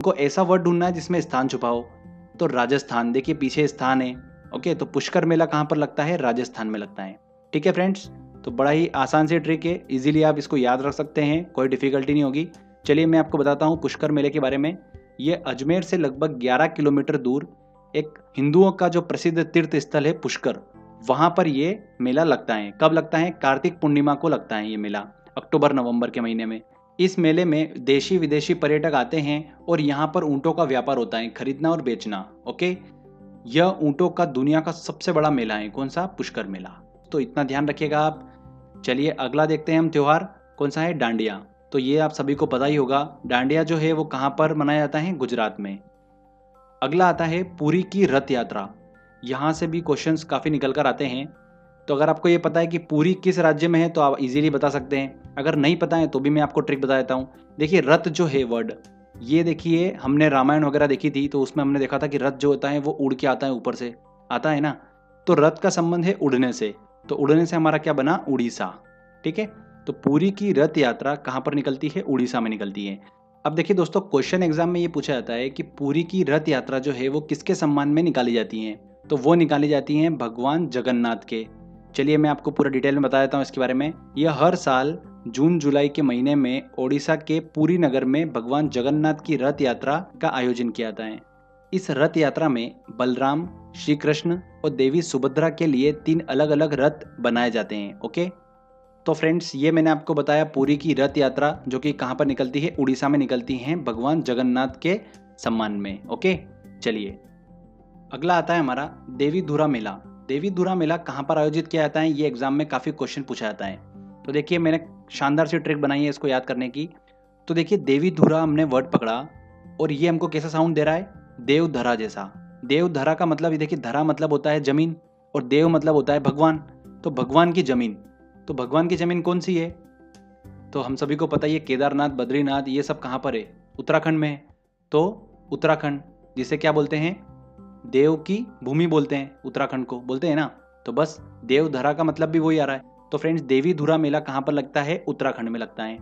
को ऐसा वर्ड ढूंढना है जिसमें स्थान छुपा हो। तो राजस्थान, देखिए पीछे स्थान है। ओके, तो पुष्कर मेला कहाँ पर लगता है? राजस्थान में लगता है। ठीक है फ्रेंड्स, तो बड़ा ही आसान सी ट्रिक है, इजीली आप इसको याद रख सकते हैं, कोई डिफिकल्टी नहीं होगी। चलिए मैं आपको बताता हूँ पुष्कर मेले के बारे में। ये अजमेर से लगभग 11 किलोमीटर दूर एक हिंदुओं का जो प्रसिद्ध तीर्थ स्थल है पुष्कर, वहाँ पर ये मेला लगता है। कब लगता है? कार्तिक पूर्णिमा को लगता है ये मेला, अक्टूबर नवंबर के महीने में। इस मेले में देशी विदेशी पर्यटक आते हैं और यहाँ पर ऊँटों का व्यापार होता है, खरीदना और बेचना। ओके, यह ऊँटों का दुनिया का सबसे बड़ा मेला है। कौन सा? पुष्कर मेला। तो इतना ध्यान रखिएगा आप। चलिए अगला देखते हैं हम त्योहार, कौन सा है? डांडिया। तो ये आप सभी को पता ही होगा, डांडिया जो है वो कहाँ पर मनाया जाता है? गुजरात में। अगला आता है पुरी की रथ यात्रा। यहाँ से भी क्वेश्चंस काफ़ी निकल कर आते हैं। तो अगर आपको ये पता है कि पुरी किस राज्य में है तो आप इजीली बता सकते हैं। अगर नहीं पता है तो भी मैं आपको ट्रिक बता देता हूँ। देखिए रथ जो है वर्ड, ये देखिए हमने रामायण वगैरह देखी थी तो उसमें हमने देखा था कि रथ जो होता है वो उड़ के आता है, ऊपर से आता है ना। तो रथ का संबंध है उड़ने से, तो उड़ने से हमारा क्या बना? उड़ीसा। ठीक है, तो पुरी की रथ यात्रा कहाँ पर निकलती है? उड़ीसा में निकलती है। अब देखिए दोस्तों, क्वेश्चन एग्जाम में ये पूछा जाता है कि पुरी की रथ यात्रा जो है वो किसके सम्मान में निकाली जाती है? तो वो निकाली जाती हैं भगवान जगन्नाथ के। चलिए मैं आपको पूरा डिटेल में बता देता हूँ इसके बारे में। यह हर साल जून जुलाई के महीने में ओडिशा के पुरी नगर में भगवान जगन्नाथ की रथ यात्रा का आयोजन किया जाता है। इस रथ यात्रा में बलराम, श्री कृष्ण और देवी सुभद्रा के लिए 3 अलग अलग रथ बनाए जाते हैं। ओके, तो फ्रेंड्स ये मैंने आपको बताया पुरी की रथ यात्रा जो कि कहाँ पर निकलती है? उड़ीसा में निकलती है भगवान जगन्नाथ के सम्मान में। ओके, चलिए अगला आता है हमारा देवी धुरा मेला। देवी धुरा मेला कहाँ पर आयोजित किया जाता है? ये एग्जाम में काफ़ी क्वेश्चन पूछा जाता है। तो देखिए मैंने शानदार सी ट्रिक बनाई है इसको याद करने की। तो देखिए देवी धुरा हमने वर्ड पकड़ा और ये हमको कैसा साउंड दे रहा है? देवधरा जैसा। देवधरा का मतलब, ये देखिए धरा मतलब होता है जमीन और देव मतलब होता है भगवान। तो भगवान की जमीन, तो भगवान की जमीन कौन सी है? तो हम सभी को पता ही है केदारनाथ, बद्रीनाथ, ये सब कहाँ पर है? उत्तराखंड में है। तो उत्तराखंड, जिसे क्या बोलते हैं? देव की भूमि बोलते हैं, उत्तराखंड को बोलते हैं ना। तो बस देवधरा का मतलब भी वही आ रहा है। तो फ्रेंड्स देवी धुरा मेला कहाँ पर लगता है? उत्तराखंड में लगता है।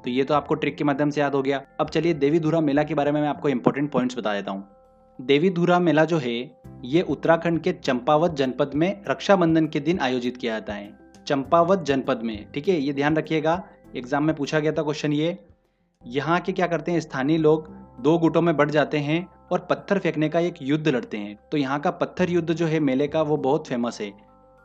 तो ये तो आपको ट्रिक के माध्यम से याद हो गया। अब चलिए देवी धुरा मेला के बारे में मैं आपको इंपॉर्टेंट पॉइंट्स बता देता हूँ। देवी धुरा मेला जो है ये उत्तराखंड के चंपावत जनपद में रक्षाबंधन के दिन आयोजित किया जाता है। चंपावत जनपद में, ठीक है, ये ध्यान रखिएगा, एग्जाम में पूछा गया था क्वेश्चन ये। यहाँ के क्या करते हैं स्थानीय लोग? 2 गुटों में बढ़ जाते हैं और पत्थर फेंकने का एक युद्ध लड़ते हैं। तो यहाँ का पत्थर युद्ध जो है मेले का वो बहुत फेमस है।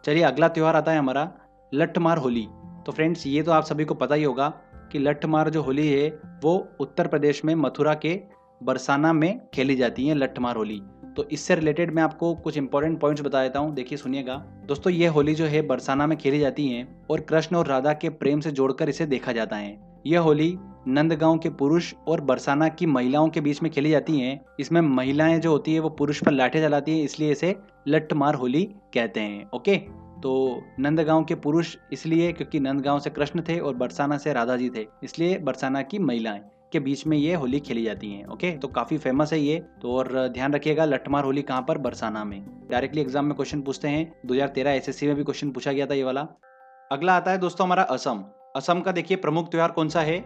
चलिए अगला त्यौहार आता है हमारा लठमार होली। तो फ्रेंड्स ये तो आप सभी को पता ही होगा कि लठमार जो होली है वो उत्तर प्रदेश में मथुरा के बरसाना में खेली जाती है लठमार होली। तो इससे रिलेटेड मैं आपको कुछ इंपॉर्टेंट पॉइंट्स बता देता हूँ, देखिए सुनिएगा। दोस्तों ये होली जो है बरसाना में खेली जाती है और कृष्ण और राधा के प्रेम से जोड़कर इसे देखा जाता है। यह होली नंदगांव के पुरुष और बरसाना की महिलाओं के बीच में खेली जाती हैं। इसमें महिलाएं जो होती है वो पुरुष पर लाठियां चलाती हैं, इसलिए इसे लठमार होली कहते हैं। ओके, तो नंदगांव के पुरुष इसलिए क्योंकि नंदगांव से कृष्ण थे और बरसाना से राधा जी थे, इसलिए बरसाना की महिलाएं के बीच में ये होली खेली जाती है। ओके, तो काफी फेमस है ये। तो और ध्यान रखिएगा लठमार होली कहाँ पर? बरसाना में। डायरेक्टली एग्जाम में क्वेश्चन पूछते हैं, 2013 एसएससी में भी क्वेश्चन पूछा गया था ये वाला। अगला आता है दोस्तों हमारा असम। असम का देखिए प्रमुख त्योहार कौन सा है?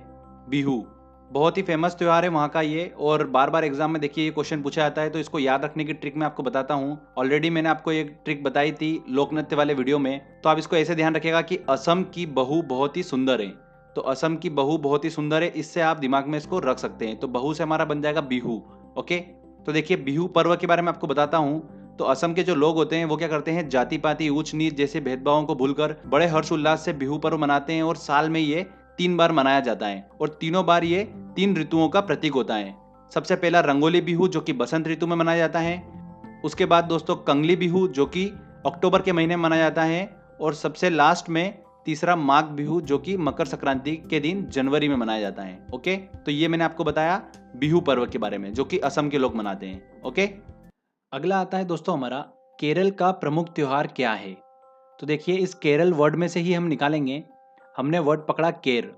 बिहू। बहुत ही फेमस त्योहार है वहाँ का ये, और बार बार एग्जाम में देखिए ये क्वेश्चन पूछा जाता है। तो इसको याद रखने की ट्रिक मैं आपको बताता हूँ। ऑलरेडी मैंने आपको एक ट्रिक बताई थी लोक नृत्य वाले वीडियो में। तो आप इसको ऐसे ध्यान रखिएगा कि असम की बहू बहुत ही सुंदर है। तो असम की बहू बहुत ही सुंदर है, इससे आप दिमाग में इसको रख सकते हैं। तो बहू से हमारा बन जाएगा बिहू। ओके, तो देखिए बिहू पर्व के बारे में आपको बताता हूँ। तो असम के जो लोग होते हैं वो क्या करते हैं? जाति पाति ऊंच नीच जैसे भेदभावों को भूलकर बड़े हर्षोल्लास से बिहू पर्व मनाते हैं और साल में ये 3 बार मनाया जाता है और तीनों बार ये 3 ऋतुओं का प्रतीक होता है। सबसे पहला रंगोली बिहू जो कि बसंत ऋतु में मनाया जाता है। उसके बाद दोस्तों कंगली बिहू जो कि अक्टूबर के महीने में मनाया जाता है। और सबसे लास्ट में तीसरा माघ बिहू जो कि मकर संक्रांति के दिन जनवरी में मनाया जाता है। ओके, तो ये मैंने आपको बताया बिहू पर्व के बारे में जो कि असम के लोग मनाते हैं। ओके, अगला आता है दोस्तों हमारा केरल का प्रमुख त्योहार क्या है। तो देखिए इस केरल वर्ड में से ही हम निकालेंगे। हमने वर्ड पकड़ा केर।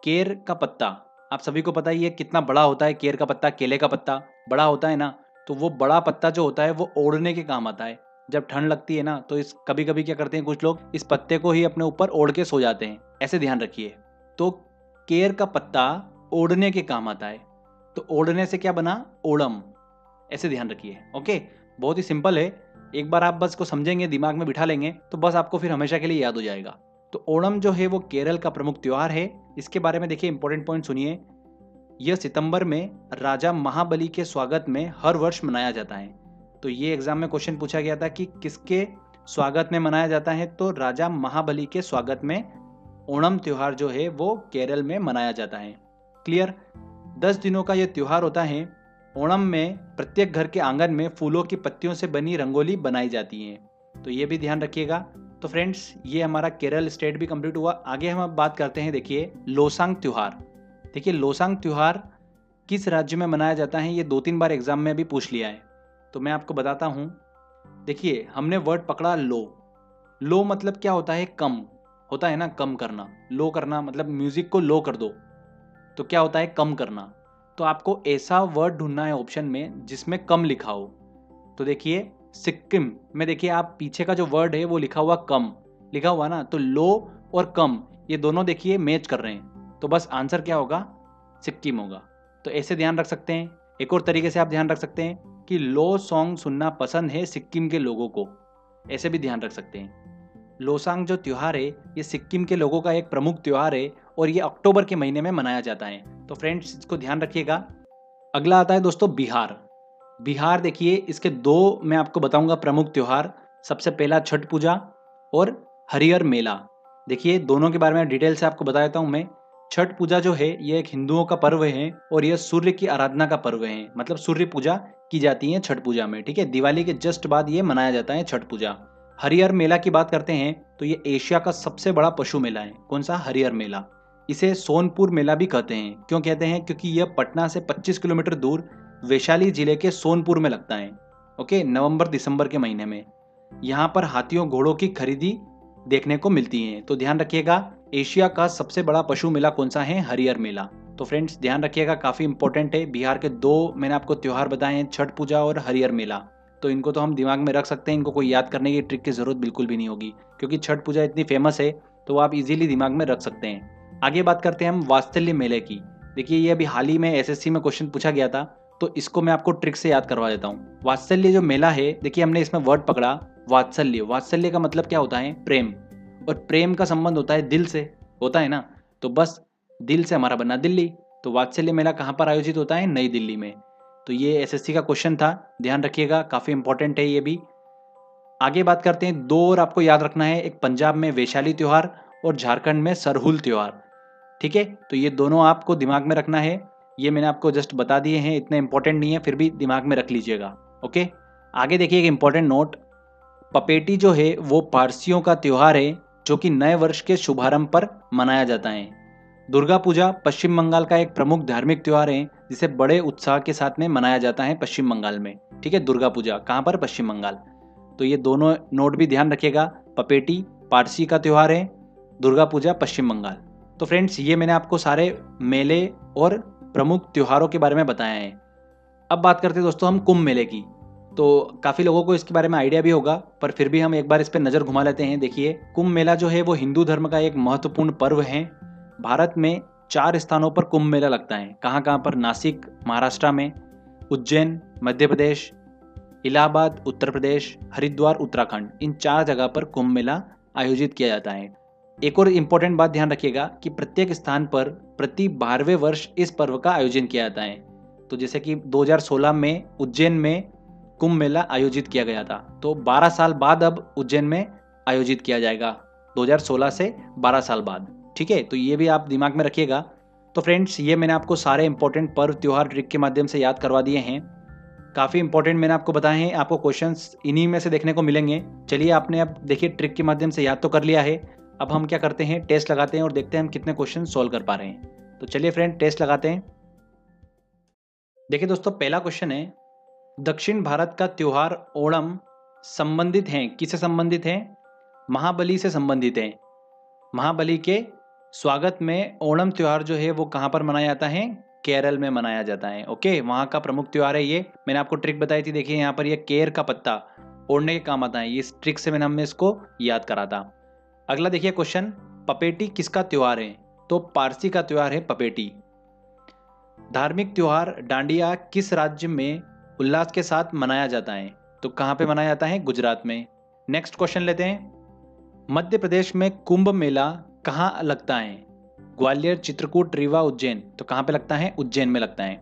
केर का पत्ता, आप सभी को पता ही है कितना बड़ा होता है केर का पत्ता। केले का पत्ता बड़ा होता है ना, तो वो बड़ा पत्ता जो होता है वो ओढ़ने के काम आता है। जब ठंड लगती है ना तो इस कभी कभी क्या करते हैं कुछ लोग, इस पत्ते को ही अपने ऊपर ओढ़ के सो जाते हैं। ऐसे ध्यान रखिए। तो केर का पत्ता ओढ़ने के काम आता है। तो ओढ़ने से क्या बना, ओणम, ऐसे ध्यान रखिए। ओके, बहुत ही सिंपल है, एक बार आप बस को समझेंगे, दिमाग में बिठा लेंगे तो बस आपको फिर हमेशा के लिए याद हो जाएगा। तो ओणम जो है वो केरल का प्रमुख त्योहार है। इसके बारे में देखिए इंपॉर्टेंट पॉइंट सुनिए। यह सितंबर में राजा महाबली के स्वागत में हर वर्ष मनाया जाता है। तो ये एग्जाम में क्वेश्चन पूछा गया था कि किसके स्वागत में मनाया जाता है, तो राजा महाबली के स्वागत में ओणम त्योहार जो है वो केरल में मनाया जाता है। क्लियर। 10 दिनों का यह त्योहार होता है। ओणम में प्रत्येक घर के आंगन में फूलों की पत्तियों से बनी रंगोली बनाई जाती है, तो ये भी ध्यान रखिएगा। तो फ्रेंड्स, ये हमारा केरल स्टेट भी कंप्लीट हुआ। आगे हम अब बात करते हैं, देखिए लोसांग त्योहार। देखिए लोसांग त्योहार किस राज्य में मनाया जाता है, ये 2-3 बार एग्जाम में भी पूछ लिया है, तो मैं आपको बताता हूँ। देखिए हमने वर्ड पकड़ा लो। लो मतलब क्या होता है, कम होता है ना, कम करना। लो करना मतलब म्यूजिक को लो कर दो, तो क्या होता है, कम करना। तो आपको ऐसा वर्ड ढूंढना है ऑप्शन में जिसमें कम लिखा हो। तो देखिए सिक्किम में, देखिए आप पीछे का जो वर्ड है वो लिखा हुआ कम लिखा हुआ ना, तो लो और कम ये दोनों देखिए मैच कर रहे हैं, तो बस आंसर क्या होगा, सिक्किम होगा। तो ऐसे ध्यान रख सकते हैं। एक और तरीके से आप ध्यान रख सकते हैं कि लो सॉन्ग सुनना पसंद है सिक्किम के लोगों को, ऐसे भी ध्यान रख सकते हैं। लोसांग जो त्योहार है ये सिक्किम के लोगों का एक प्रमुख त्योहार है और ये अक्टूबर के महीने में मनाया जाता है। तो फ्रेंड्स इसको ध्यान रखिएगा। अगला आता है दोस्तों बिहार। बिहार देखिए इसके 2 मैं आपको बताऊंगा प्रमुख त्योहार। सबसे पहला छठ पूजा और हरिहर मेला। देखिए दोनों के बारे में डिटेल से आपको बता देता हूं मैं। छठ पूजा जो है ये एक हिंदुओं का पर्व है और यह सूर्य की आराधना का पर्व है, मतलब सूर्य पूजा की जाती है छठ पूजा में। ठीक है, दिवाली के जस्ट बाद ये मनाया जाता है छठ पूजा। हरिहर मेला की बात करते हैं तो ये एशिया का सबसे बड़ा पशु मेला है। कौन सा, हरिहर मेला। इसे सोनपुर मेला भी कहते हैं। क्यों कहते हैं, क्योंकि यह पटना से 25 किलोमीटर दूर वैशाली जिले के सोनपुर में लगता है। ओके, नवंबर दिसंबर के महीने में। यहाँ पर हाथियों घोड़ों की खरीदी देखने को मिलती है। तो ध्यान रखिएगा, एशिया का सबसे बड़ा पशु मेला कौन सा है, हरिहर मेला। तो फ्रेंड्स ध्यान रखिएगा, काफी इंपॉर्टेंट है। बिहार के 2 मैंने आपको त्योहार बताए हैं, छठ पूजा और हरिहर मेला। तो इनको तो हम दिमाग में रख सकते हैं, इनको कोई याद करने की ट्रिक की जरूरत बिल्कुल भी नहीं होगी, क्योंकि छठ पूजा इतनी फेमस है तो आप इजीली दिमाग में रख सकते हैं। आगे बात करते हैं हम वात्सल्य मेले की। देखिए ये अभी हाल ही में एसएससी में क्वेश्चन पूछा गया था, तो इसको मैं आपको ट्रिक से याद करवा देता हूँ। वात्सल्य जो मेला है, देखिए हमने इसमें वर्ड पकड़ा वात्सल्य। वात्सल्य का मतलब क्या होता है, प्रेम, और प्रेम का संबंध होता है दिल से, होता है ना, तो बस दिल से हमारा बना दिल्ली। तो वात्सल्य मेला कहाँ पर आयोजित होता है, नई दिल्ली में। तो ये एसएससी का क्वेश्चन था, ध्यान रखिएगा, काफी इंपॉर्टेंट है ये भी। आगे बात करते हैं, 2 और आपको याद रखना है, एक पंजाब में वैशाली त्योहार और झारखंड में सरहुल त्योहार। ठीक है, तो ये दोनों आपको दिमाग में रखना है। ये मैंने आपको जस्ट बता दिए हैं, इतने इंपॉर्टेंट नहीं है, फिर भी दिमाग में रख लीजिएगा। ओके, आगे देखिए एक इंपॉर्टेंट नोट। पपेटी जो है वो पारसियों का त्योहार है जो कि नए वर्ष के शुभारंभ पर मनाया जाता है। दुर्गा पूजा पश्चिम बंगाल का एक प्रमुख धार्मिक त्योहार है जिसे बड़े उत्साह के साथ में मनाया जाता है पश्चिम बंगाल में। ठीक है, दुर्गा पूजा कहाँ पर, पश्चिम बंगाल। तो ये दोनों नोट भी ध्यान रखिएगा, पपेटी पारसी का त्योहार है, दुर्गा पूजा पश्चिम बंगाल। तो फ्रेंड्स ये मैंने आपको सारे मेले और प्रमुख त्योहारों के बारे में बताया है। अब बात करते हैं दोस्तों हम कुंभ मेले की। तो काफ़ी लोगों को इसके बारे में आइडिया भी होगा, पर फिर भी हम एक बार इस पर नज़र घुमा लेते हैं। देखिए कुंभ मेला जो है वो हिंदू धर्म का एक महत्वपूर्ण पर्व है। भारत में 4 स्थानों पर कुंभ मेला लगता है। कहाँ कहाँ पर, नासिक महाराष्ट्र में, उज्जैन मध्य प्रदेश, इलाहाबाद उत्तर प्रदेश, हरिद्वार उत्तराखंड, इन 4 जगह पर कुंभ मेला आयोजित किया जाता है। एक और इम्पोर्टेंट बात ध्यान रखिएगा कि प्रत्येक स्थान पर प्रति 12वें वर्ष इस पर्व का आयोजन किया जाता है। तो जैसे कि 2016 में उज्जैन में कुंभ मेला आयोजित किया गया था, तो 12 साल बाद अब उज्जैन में आयोजित किया जाएगा, 2016 से 12 साल बाद। ठीक है, तो ये भी आप दिमाग में रखिएगा। तो फ्रेंड्स ये मैंने आपको सारे इंपॉर्टेंट पर्व त्योहार ट्रिक के माध्यम से याद करवा दिए हैं। काफ़ी इंपॉर्टेंट मैंने आपको बताए हैं, आपको क्वेश्चंस इन्हीं में से देखने को मिलेंगे। चलिए आपने अब देखिए ट्रिक के माध्यम से याद तो कर लिया है, अब हम क्या करते हैं, टेस्ट लगाते हैं और देखते हैं हम कितने क्वेश्चन सॉल्व कर पा रहे हैं। तो चलिए फ्रेंड टेस्ट लगाते हैं। देखिए दोस्तों पहला क्वेश्चन है, दक्षिण भारत का त्योहार ओणम संबंधित है, किससे संबंधित है, महाबली से संबंधित है। महाबली के स्वागत में ओणम त्योहार जो है वो कहाँ पर मनाया जाता है, केरल में मनाया जाता है। ओके, वहाँ का प्रमुख त्योहार है ये। मैंने आपको ट्रिक बताई थी, देखिए यहाँ पर ये केर का पत्ता ओढ़ने के काम आता है, इस ट्रिक से हमने इसको याद करा था। अगला देखिए क्वेश्चन, पपेटी किसका त्योहार है, तो पारसी का त्योहार है पपेटी। धार्मिक त्योहार डांडिया किस राज्य में उल्लास के साथ मनाया जाता है? तो कहाँ पे मनाया जाता है? गुजरात में। नेक्स्ट क्वेश्चन लेते हैं। मध्य प्रदेश में कुंभ मेला कहाँ लगता है? ग्वालियर, चित्रकूट, रीवा, उज्जैन। तो कहाँ पे लगता है? उज्जैन में लगता है।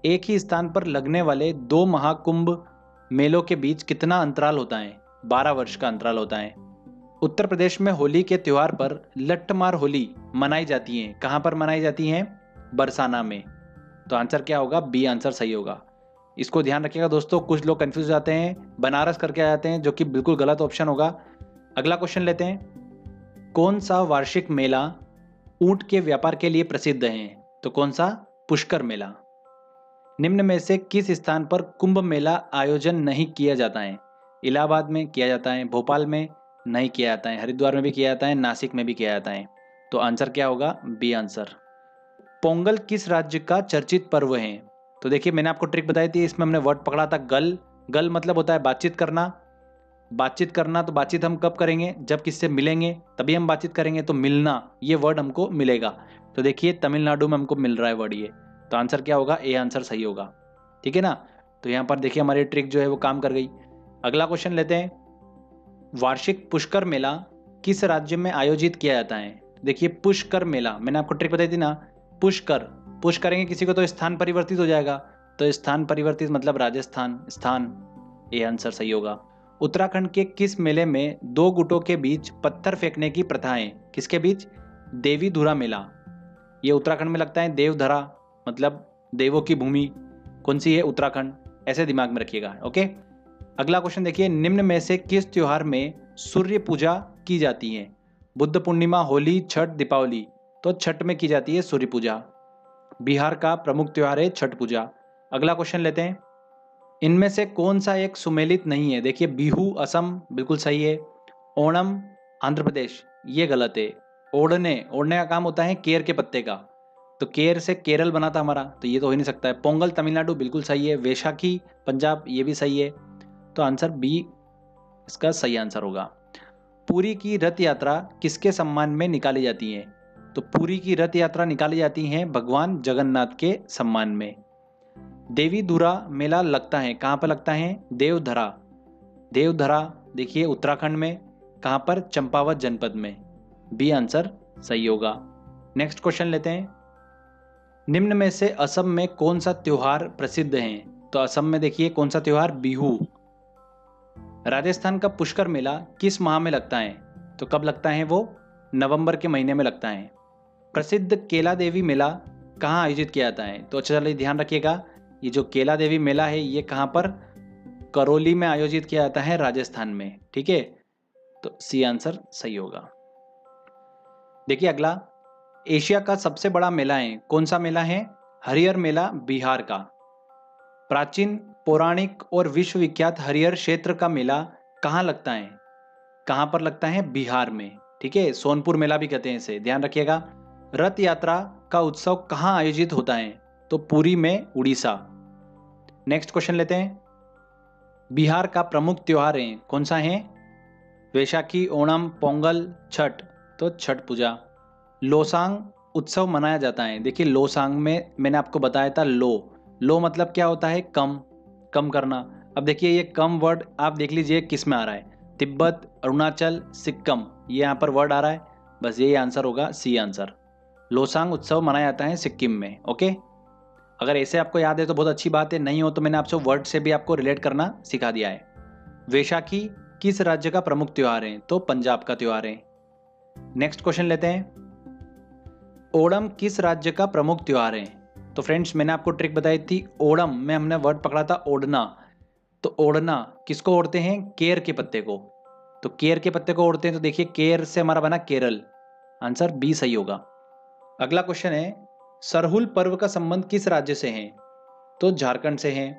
एक ही स्थान पर लगने वाले दो महाकुंभ मेलों के बीच कितना अंतराल होता है? 12 वर्ष का अंतराल होता है। उत्तर प्रदेश में होली के त्योहार पर लट्ठमार होली मनाई जाती है। कहाँ पर मनाई जाती है? बरसाना में। तो आंसर क्या होगा? बी आंसर सही होगा। इसको ध्यान रखिएगा दोस्तों, कुछ लोग कंफ्यूज हो जाते हैं, बनारस करके आ जाते हैं, जो कि बिल्कुल गलत ऑप्शन होगा। अगला क्वेश्चन लेते हैं। कौन सा वार्षिक मेला ऊंट के व्यापार के लिए प्रसिद्ध है? तो कौन सा? पुष्कर मेला। निम्न में से किस स्थान पर कुंभ मेला आयोजन नहीं किया जाता है? इलाहाबाद में किया जाता है, भोपाल में नहीं किया जाता है, हरिद्वार में भी किया जाता है, नासिक में भी किया जाता है। तो आंसर क्या होगा? B answer. पोंगल किस राज्य का चर्चित पर्व है? तो देखिए, मैंने आपको ट्रिक बताई थी, इसमें हमने वर्ड पकड़ा था गल। गल मतलब होता है बातचीत करना। बातचीत करना, तो बातचीत हम कब करेंगे? जब किससे मिलेंगे तभी हम बातचीत करेंगे। तो मिलना, ये वर्ड हमको मिलेगा। तो देखिए, तमिलनाडु में हमको मिल रहा है वर्ड ये। तो आंसर क्या होगा? ए आंसर सही होगा। ठीक है ना? तो यहाँ पर देखिए हमारी ट्रिक जो है वो काम कर गई। अगला क्वेश्चन लेते हैं। वार्षिक पुष्कर मेला किस राज्य में आयोजित किया जाता है? देखिए, पुष्कर मेला, मैंने आपको ट्रिक बताई थी ना, पुष्कर, पुश करेंगे किसी को तो स्थान परिवर्तित हो जाएगा। तो स्थान परिवर्तित मतलब राजस्थान, स्थान। ये आंसर सही होगा। उत्तराखंड के किस मेले में दो गुटों के बीच पत्थर फेंकने की प्रथा है? किसके बीच? देवी धुरा मेला। ये उत्तराखंड में लगता है। देवधरा मतलब देवों की भूमि। कौन सी है? उत्तराखंड। ऐसे दिमाग में रखिएगा। ओके। अगला क्वेश्चन देखिए। निम्न में से किस त्योहार में सूर्य पूजा की जाती है? बुद्ध पूर्णिमा, होली, छठ, दीपावली। तो छठ में की जाती है सूर्य पूजा। बिहार का प्रमुख त्योहार है छठ पूजा। अगला क्वेश्चन लेते हैं। इनमें से कौन सा एक सुमेलित नहीं है? देखिए, बिहू असम बिल्कुल सही है। ओणम आंध्र प्रदेश, ये गलत है। ओढ़ने, ओढ़ने का काम होता है केर के पत्ते का। तो केर से केरल बना था हमारा, तो ये तो हो ही नहीं सकता है। पोंगल तमिलनाडु बिल्कुल सही है। वैशाखी पंजाब, ये भी सही है। तो आंसर बी इसका सही आंसर होगा। पुरी की रथ यात्रा किसके सम्मान में निकाली जाती है? तो पुरी की रथ यात्रा निकाली जाती है भगवान जगन्नाथ के सम्मान में। देवी धुरा मेला लगता है, कहाँ पर लगता है? देवधरा। देवधरा देखिए उत्तराखंड में। कहाँ पर? चंपावत जनपद में। बी आंसर सही होगा। नेक्स्ट क्वेश्चन लेते हैं। निम्न में से असम में कौन सा त्योहार प्रसिद्ध है? तो असम में देखिए कौन सा त्योहार? बिहू। राजस्थान का पुष्कर मेला किस माह में लगता है? तो कब लगता है वो? नवंबर के महीने में लगता है। प्रसिद्ध केला देवी मेला कहाँ आयोजित किया जाता है? तो अच्छा चलिए ध्यान रखिएगा, ये जो केला देवी मेला है ये कहाँ पर? करौली में आयोजित किया जाता है, राजस्थान में। ठीक है, तो सी आंसर सही होगा। देखिए अगला, एशिया का सबसे बड़ा मेला है, कौन सा मेला है? हरिहर मेला बिहार का। प्राचीन, पौराणिक और विश्वविख्यात हरिहर क्षेत्र का मेला कहाँ लगता है? कहाँ पर लगता है? बिहार में। ठीक है, सोनपुर मेला भी कहते हैं इसे, ध्यान रखिएगा। रथ यात्रा का उत्सव कहाँ आयोजित होता है? तो पुरी में, उड़ीसा। नेक्स्ट क्वेश्चन लेते हैं। बिहार का प्रमुख त्योहार है, कौन सा है? वैशाखी, ओणम, पोंगल, छठ। तो छठ पूजा। लोसांग उत्सव मनाया जाता है। देखिए लोसांग में मैंने आपको बताया था लो मतलब क्या होता है? कम, कम करना। अब देखिए ये कम वर्ड आप देख लीजिए किस में आ रहा है? तिब्बत, अरुणाचल, सिक्किम, ये यहाँ पर वर्ड आ रहा है। बस यही आंसर होगा, सी आंसर। लोसांग उत्सव मनाया जाता है सिक्किम में। ओके, अगर ऐसे आपको याद है तो बहुत अच्छी बात है, नहीं हो तो मैंने आपसे वर्ड से भी आपको रिलेट करना सिखा दिया है। वैशाखी किस राज्य का प्रमुख त्योहार है? तो पंजाब का त्योहार है। नेक्स्ट क्वेश्चन लेते हैं। ओणम किस राज्य का प्रमुख त्योहार है? तो फ्रेंड्स मैंने आपको ट्रिक बताई थी, ओणम में हमने वर्ड पकड़ा था ओढ़ना। तो ओढ़ना किसको ओढ़ते हैं? केर के पत्ते को। तो केर के पत्ते को ओढ़ते हैं, तो देखिए केर से हमारा बना केरल। आंसर बी सही होगा। अगला क्वेश्चन है, सरहुल पर्व का संबंध किस राज्य से है? तो झारखंड से है।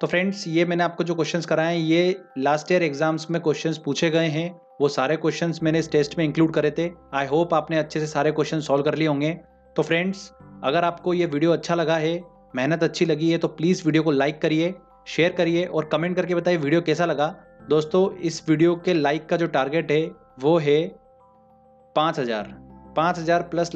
तो फ्रेंड्स ये मैंने आपको जो क्वेश्चंस कराए हैं ये लास्ट ईयर एग्जाम्स में क्वेश्चंस पूछे गए हैं, वो सारे क्वेश्चंस मैंने इस टेस्ट में इंक्लूड करे थे। आई होप आपने अच्छे से सारे क्वेश्चन सॉल्व कर लिए होंगे। तो फ्रेंड्स अगर आपको ये वीडियो अच्छा लगा है, मेहनत अच्छी लगी है, तो प्लीज़ वीडियो को लाइक करिए, शेयर करिए और कमेंट करके बताइए वीडियो कैसा लगा। दोस्तों इस वीडियो के लाइक का जो टारगेट है वो है 5000 प्लस